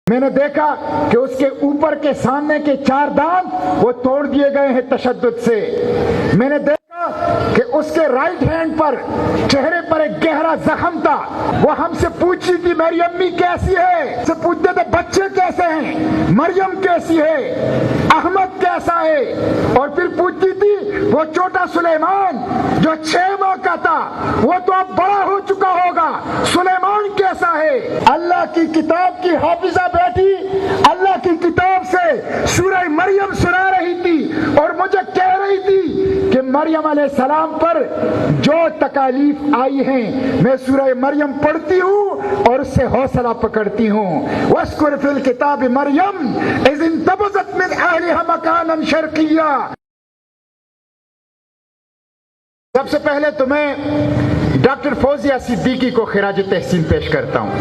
میں نے دیکھا کہ اس کے اوپر کے سامنے کے 4 دانت وہ توڑ دیے گئے ہیں تشدد سے. میں نے دیکھا کہ اس کے رائٹ ہینڈ پر چہرے پر ایک گہرا زخم تھا. وہ ہم سے پوچھی تھی میری امی کیسی ہے, سے پوچھتے تھے بچے کیسے ہیں, مریم کیسی ہے, احمد کیسا ہے, اور پھر پوچھتی تھی وہ چھوٹا سلیمان جو 6 ماہ کا تھا وہ تو اب بڑا ہو چکا ہوگا, سلیمان کیسا ہے. اللہ کی کتاب کی حافظہ بیٹھی اللہ کی کتاب سے سورہ مریم سنا رہی تھی اور مجھے کہہ رہی تھی کہ مریم علیہ السلام پر جو تکالیف آئی ہیں میں سورہ مریم پڑھتی ہوں اور اس سے حوصلہ پکڑتی ہوں. وَاذْكُرْ فِي الْكِتَابِ مَرْيَمَ إِذِ انتبذت مِنْ أَهْلِهَا مَكَانًا شَرْقِيًّا. سب سے پہلے تو میں ڈاکٹر فوزیہ صدیقی کو خراج تحسین پیش کرتا ہوں.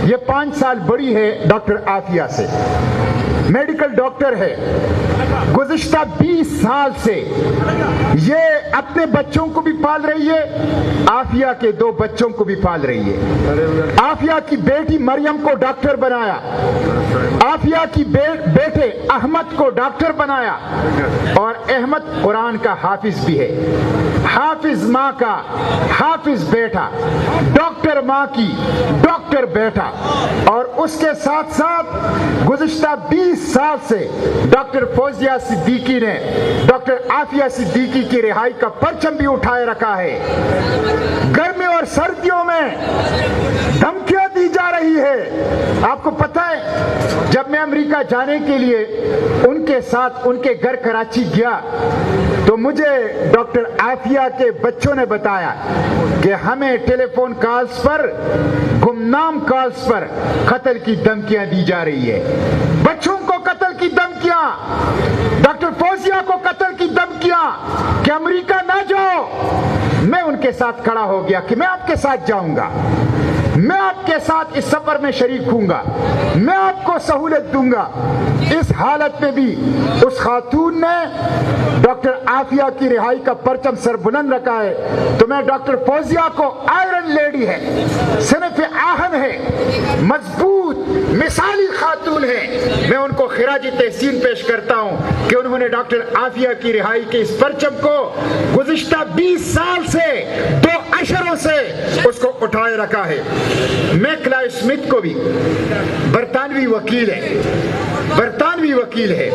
یہ 5 سال بڑی ہے ڈاکٹر عافیہ سے, میڈیکل ڈاکٹر ہے. گزشتہ 20 سال سے یہ اپنے بچوں کو بھی پال رہی ہے, عافیہ کے 2 بچوں کو بھی پال رہی ہے. عافیہ کی بیٹی مریم کو ڈاکٹر بنایا, عافیہ کی بیٹے احمد کو ڈاکٹر بنایا, اور احمد قرآن کا حافظ بھی ہے. حافظ ماں کا حافظ بیٹا, ڈاکٹر ماں کی ڈاکٹر بیٹا. اور اس کے ساتھ ساتھ گزشتہ 20 سال سے ڈاکٹر فوزیہ صدیقی نے ڈاکٹر عافیہ صدیقی کی رہائی کا پرچم بھی اٹھائے رکھا ہے. گرمی اور سردیوں میں دھمکیاں دی جا رہی ہے. آپ کو پتہ ہے جب میں امریکہ جانے کے لیے ان کے ساتھ ان کے گھر کراچی گیا تو مجھے ڈاکٹر عافیہ کے بچوں نے بتایا کہ ہمیں ٹیلی فون کالز پر, گمنام کالز پر قتل کی دھمکیاں دی جا رہی ہے. بچوں کو قتل کی دھمکیاں, ڈاکٹر فوزیہ کو قتل کی دھمکیاں کہ امریکہ نہ جاؤ. میں ان کے ساتھ کھڑا ہو گیا کہ میں آپ کے ساتھ جاؤں گا, میں آپ کے ساتھ اس سفر میں شریک ہوں گا, میں آپ کو سہولت دوں گا. اس حالت میں بھی اس خاتون نے ڈاکٹر عافیہ کی رہائی کا پرچم سر بلند رکھا ہے. تو میں ڈاکٹر فوزیہ کو آئرن لیڈی ہے, صنف آہن ہے, مضبوط مثالی خاتون ہے, میں ان کو خراج تحسین پیش کرتا ہوں کہ انہوں نے ڈاکٹر عافیہ کی رہائی کے اس پرچم کو گزشتہ 20 سال سے 2 اشروں سے اس کو اٹھائے رکھا ہے. میں کلائیو اسمتھ کو بھی برطانوی وکیل ہے, برطانوی وکیل ہے,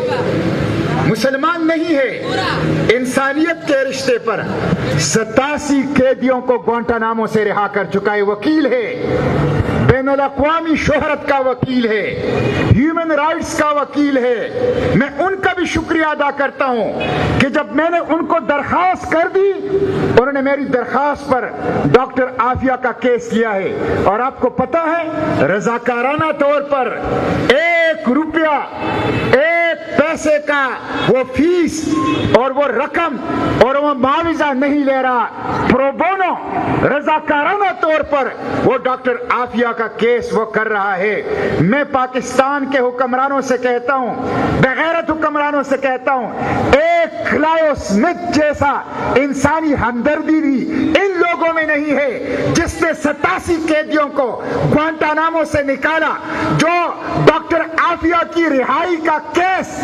مسلمان نہیں ہے, انسانیت کے رشتے پر 87 قیدیوں کو گوانٹانامو سے رہا کر چکا ہے, وکیل ہے, بین الاقوامی شہرت کا وکیل ہے, ہیومن رائٹس کا وکیل ہے. میں ان کا بھی شکریہ ادا کرتا ہوں کہ جب میں نے ان کو درخواست کر دی انہوں نے میری درخواست پر ڈاکٹر عافیہ کا کیس لیا ہے. اور آپ کو پتہ ہے رضاکارانہ طور پر 1 روپیہ 1 پیسے کا وہ فیس اور وہ رقم اور وہ معاوضہ نہیں لے رہا, پرو بونو رضاکارانہ طور پر وہ ڈاکٹر عافیہ کا کیس وہ کر رہا ہے. میں پاکستان کے حکمرانوں سے کہتا ہوں, بغیرت حکمرانوں سے کہتا ہوں, ایک کلائیو اسمتھ جیسا انسانی ہمدردی بھی ان لوگوں میں نہیں ہے جس نے 87 قیدیوں کو گوانٹانامو سے نکالا. جو ڈاکٹر عافیہ کی رہائی کا کیس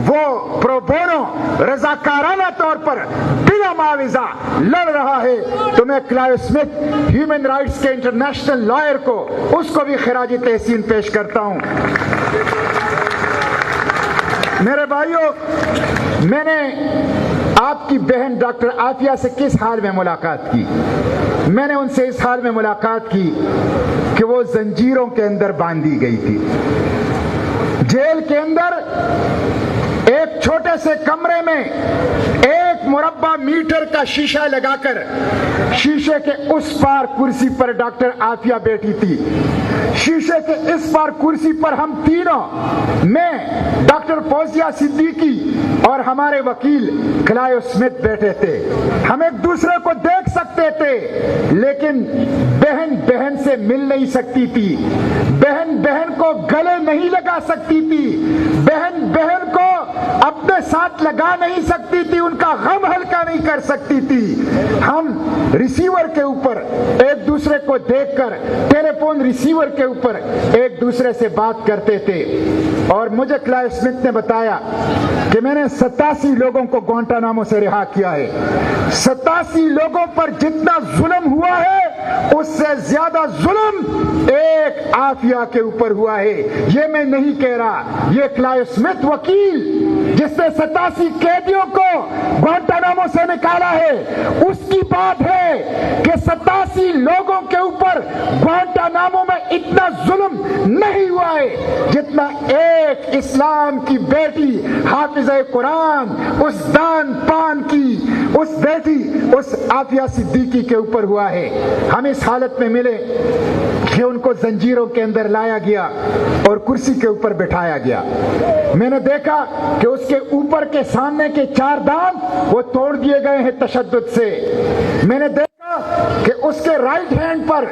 وہ پرو بونو رضاکارانہ طور پر بلا معاوضہ لڑ رہا ہے. تو میں کلائیو اسمتھ ہیومن رائٹس کے انٹرنیشنل لائر کو اس کو بھی خراج تحسین پیش کرتا ہوں. میرے بھائیوں, میں نے آپ کی بہن ڈاکٹر عافیہ سے کس حال میں ملاقات کی؟ میں نے ان سے اس حال میں ملاقات کی کہ وہ زنجیروں کے اندر باندھی گئی تھی. جیل کے اندر ایک چھوٹے سے کمرے میں 1 مربع میٹر کا شیشہ لگا کر شیشے کے اس پار کرسی پر ڈاکٹر عافیہ بیٹھی تھی, شیشے کے اس پار کرسی پر ہم تینوں, میں ڈاکٹر فوزیہ صدیقی اور ہمارے وکیل کلائیو اسمتھ بیٹھے تھے. ہم ایک دوسرے کو دیکھ سکتے تھے لیکن بہن بہن سے مل نہیں سکتی تھی, بہن بہن کو گلے نہیں لگا سکتی تھی, بہن بہن کو اپنے ساتھ لگا نہیں سکتی تھی، ان کا غم ہلکا نہیں کر سکتی تھی۔ ہم ریسیور کے اوپر ایک دوسرے کو دیکھ کر، ٹیلی فون ریسیور کے اوپر ایک دوسرے سے بات کرتے تھے۔ اور مجھے کلائیو اسمتھ نے بتایا کہ میں نے 87 لوگوں کو گوانٹانامو سے رہا کیا ہے۔ 87 لوگوں پر جتنا ظلم ہوا ہے اس سے زیادہ ظلم ایک عافیہ کے اوپر ہوا ہے۔ یہ میں نہیں کہہ رہا، یہ کلائیو اسمتھ وکیل جس نے 87 قیدیوں کو گوانٹانامو سے نکالا ہے، اس کی بات ہے کہ 87 لوگوں کے اوپر گوانٹانامو میں اتنا ظلم نہیں ہوا ہے جتنا ایک اسلام کی بیٹی حافظہ قرآن، اس دان پان کی اس بیٹی، اس عافیہ صدیقی کے اوپر ہوا ہے۔ ہم اس حالت میں ملے کہ ان کو زنجیروں کے اندر لایا گیا اور کرسی کے اوپر بٹھایا گیا۔ میں نے دیکھا کہ اس کے اوپر کے سامنے کے 4 دانت وہ توڑ دیے گئے ہیں تشدد سے۔ میں نے دیکھا کہ اس کے رائٹ ہینڈ پر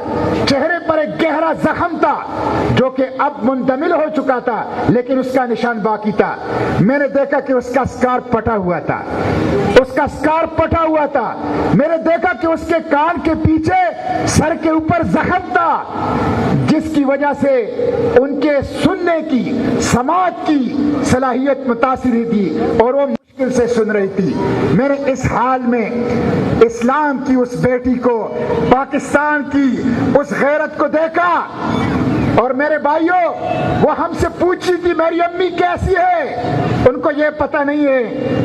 چہرے پر ایک گہرا زخم تھا جو کہ اب مندمل ہو چکا تھا، لیکن اس کا نشان باقی تھا۔ میں نے دیکھا کہ اس کا اسکارف پھٹا ہوا تھا، اس کا اسکارف پھٹا ہوا تھا۔ میں نے دیکھا کہ اس کے کان کے پیچھے سر کے اوپر زخم تھا، جس کی وجہ سے ان کے سننے کی، سماعت کی صلاحیت متاثر تھی اور وہ مشکل سے سن رہی تھی۔ میں نے اس حال میں اسلام کی اس بیٹی کو، پاکستان کی اس غیرت کو دیکھا۔ اور میرے بھائیوں، وہ ہم سے پوچھی تھی میری امی کیسی ہے؟ ان کو یہ پتہ نہیں ہے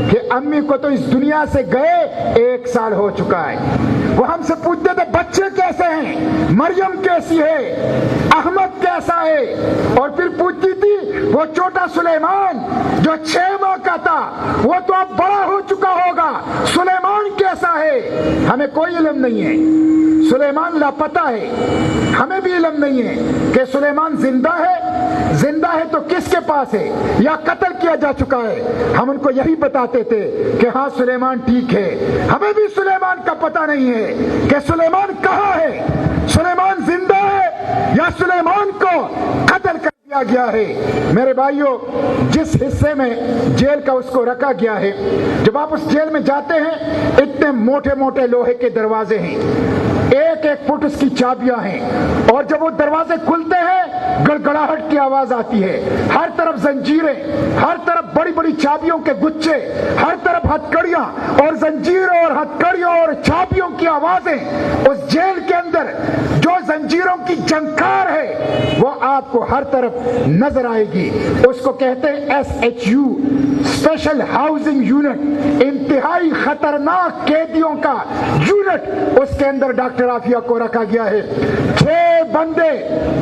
کہ امی کو تو اس دنیا سے گئے 1 سال ہو چکا ہے۔ وہ ہم سے پوچھتے تھے بچے کیسے ہیں، مریم کیسی ہے، احمد کیسا ہے، اور پھر پوچھتی تھی وہ چھوٹا سلیمان جو 6 ماہ کا تھا، وہ تو اب بڑا ہو چکا ہوگا، سلیمان کیسا ہے؟ ہمیں کوئی علم نہیں ہے، سلیمان لاپتہ ہے۔ ہمیں بھی علم نہیں ہے کہ سلیمان زندہ ہے تو کس کے پاس ہے یا قتل کیا جا چکا ہے۔ ہم ان کو یہی بتاتے تھے کہ ہاں سلیمان ٹھیک ہے۔ ہمیں بھی سلیمان کا پتہ نہیں ہے کہ سلیمان کہاں ہے، سلیمان زندہ ہے یا سلیمان کو قتل کر دیا گیا ہے۔ میرے بھائیوں، جس حصے میں جیل کا اس کو رکھا گیا ہے، جب آپ اس جیل میں جاتے ہیں اتنے موٹے موٹے لوہے کے دروازے ہیں، 1-1 فٹ اس کی چابیاں ہیں، اور جب وہ دروازے کھلتے ہیں گڑگڑاہٹ کی آواز آتی ہے۔ ہر طرف زنجیریں، ہر طرف بڑی بڑی چابیوں کے گچھے، ہر طرف ہتھکڑیاں اور زنجیروں اور ہتھکڑیوں اور چابیوں کی آوازیں۔ اس جیل کے اندر جو زنجیروں کی جھنکار ہے وہ آپ کو ہر طرف نظر آئے گی۔ اس کو کہتے ہیں SHU، اسپیشل ہاؤسنگ یونٹ، انتہائی خطرناک قیدیوں کا یونٹ۔ اس کے اندر ڈاکٹر عافیہ کو رکھا گیا ہے۔ 6 بندے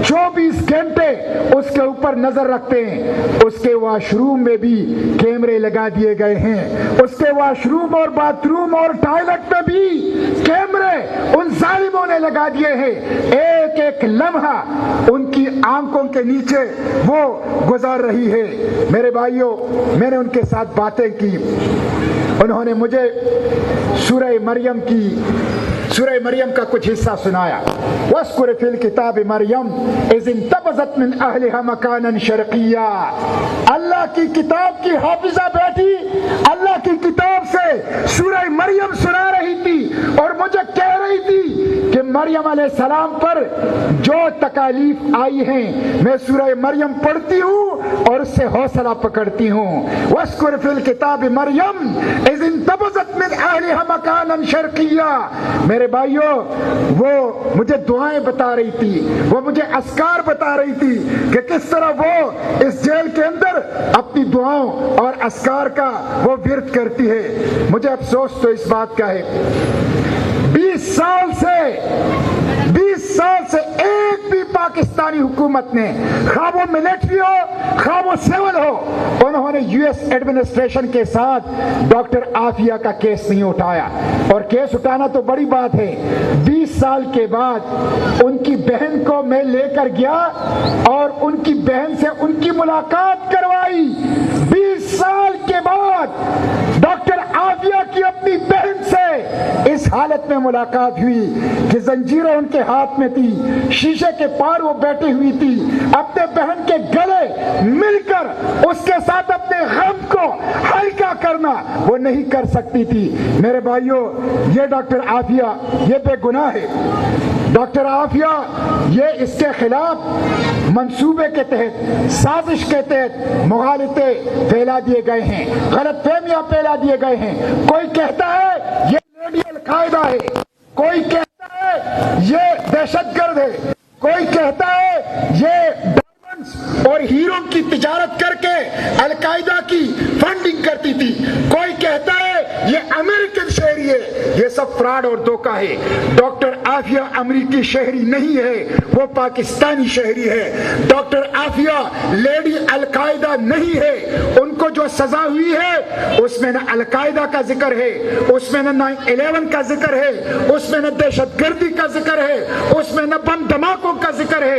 24 گھنٹے اس کے اوپر نظر رکھتے ہیں۔ اس کے واش روم میں بھی کیمرے لگا دیے گئے ہیں، اس کے واش روم اور باتھ روم اور ٹوائلٹ میں بھی کیمرے ان ظالموں نے لگا دیے ہیں۔ ایک ایک لمحہ ان کی آنکھوں کے نیچے وہ گزار رہی ہے۔ میرے بھائیوں، میں نے ان کے ساتھ باتیں کی، انہوں نے مجھے سورہ مریم کا کچھ حصہ سنایا۔ وَاذْكُرْ فِي الْكِتَابِ مریم اذ انتبذت من اہلها مکانا شرقیا۔ اللہ کی کتاب کی حافظہ بیٹی اللہ کی کتاب سے سورہ مریم سنا رہی تھی اور مجھے کہہ رہی تھی کہ مریم علیہ السلام پر جو تکالیف آئی ہیں میں سورہ مریم پڑھتی ہوں اور اس سے حوصلہ پکڑتی ہوں۔ وَاذْكُرْ فِي الْكِتَابِ مریم اذ انتبذت من اہلها مکانا شرقیا۔ میرے بھائیوں، وہ مجھے دعائیں بتا رہی تھی، وہ مجھے اذکار بتا رہی تھی کہ کس طرح وہ اس جیل کے اندر اپنی دعاؤں اور اذکار کا وہ ورد کرتی ہے۔ مجھے افسوس تو اس بات کا ہے 20 سال سے ایک بھی پاکستانی حکومت نے، خواہ وہ ملٹری ہو خواہ وہ سول ہو، انہوں نے US ایڈمنسٹریشن کے ساتھ ڈاکٹر عافیہ کا کیس نہیں اٹھایا۔ اور کیس اٹھانا تو بڑی بات ہے، 20 سال کے بعد ان کی بہن کو میں لے کر گیا اور ان کی بہن سے ان کی ملاقات کروائی۔ 20 سال کے بعد ڈاکٹر عافیہ کی اپنی بہن سے اس حالت میں ملاقات ہوئی کہ زنجیریں ان کے ہاتھ میں تھی، شیشے کے پار وہ بیٹھی ہوئی تھی، اپنے بہن کے گلے مل کر اس کے ساتھ اپنے غم کو ہلکا کرنا وہ نہیں کر سکتی تھی. میرے بھائیوں یہ ڈاکٹر عافیہ یہ بے گناہ ہے. ڈاکٹر عافیہ یہ اس کے خلاف منصوبے کے تحت سازش کے تحت مغالطے پھیلا دیے گئے ہیں, غلط فہمیاں پھیلا دیے گئے ہیں. کوئی کہتا ہے یہ لیڈی القاعدہ ہے, کوئی کہتا ہے یہ دہشت گرد ہے, کوئی کہتا ہے یہ اور ہیرو کی تجارت کر کے القاعدہ کی فنڈنگ کرتی تھی, کوئی کہتا ہے یہ امریکن شہری ہے. یہ سب فراڈ اور دھوکہ ہے. ڈاکٹر عافیہ امریکی شہری نہیں ہے, وہ پاکستانی شہری ہے. ڈاکٹر عافیہ لیڈی القاعدہ نہیں ہے. ان کو جو سزا ہوئی ہے اس میں نہ القاعدہ کا ذکر ہے, اس میں نہ 9/11 کا ذکر ہے, اس میں نہ دہشت گردی کا ذکر ہے, اس میں نہ بم دھماکوں کا ذکر ہے.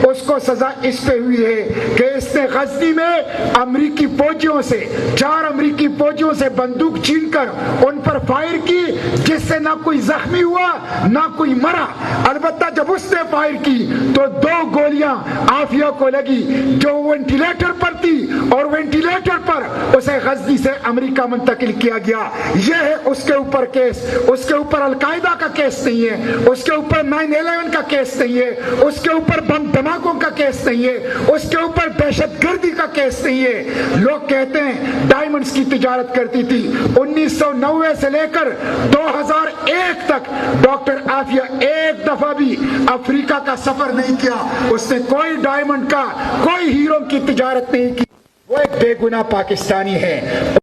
اس کو سزا اس پہ ہوئی ہے کہ اس نے غزنی میں امریکی فوجیوں سے 4 امریکی فوجیوں سے بندوق چھین کر ان پر فائر کی, جس سے نہ کوئی زخمی ہوا نہ کوئی مرا. البتہ جب اس نے فائر کی تو 2 گولیاں عافیہ کو لگی جو وینٹیلیٹر پر تھی, اور وینٹیلیٹر پر اسے غزنی سے امریکہ منتقل کیا گیا. یہ ہے اس کے اوپر کیس. اس کے اوپر القاعدہ کا کیس نہیں ہے, اس کے اوپر 9/11 کا کیس نہیں ہے, اس کے اوپر بم دھماکوں کا کیس نہیں ہے, اس کے اوپر دہشت گردی کا کیس نہیں ہے. لوگ کہتے ہیں ڈائمنڈز کی تجارت کرتی تھی. 1990 سے لے کر 2001 تک ڈاکٹر عافیہ ایک دفعہ بھی افریقہ کا سفر نہیں کیا. اس نے کوئی ڈائمنڈ کا کوئی ہیرو کی تجارت نہیں کی. وہ ایک بے گناہ پاکستانی ہے.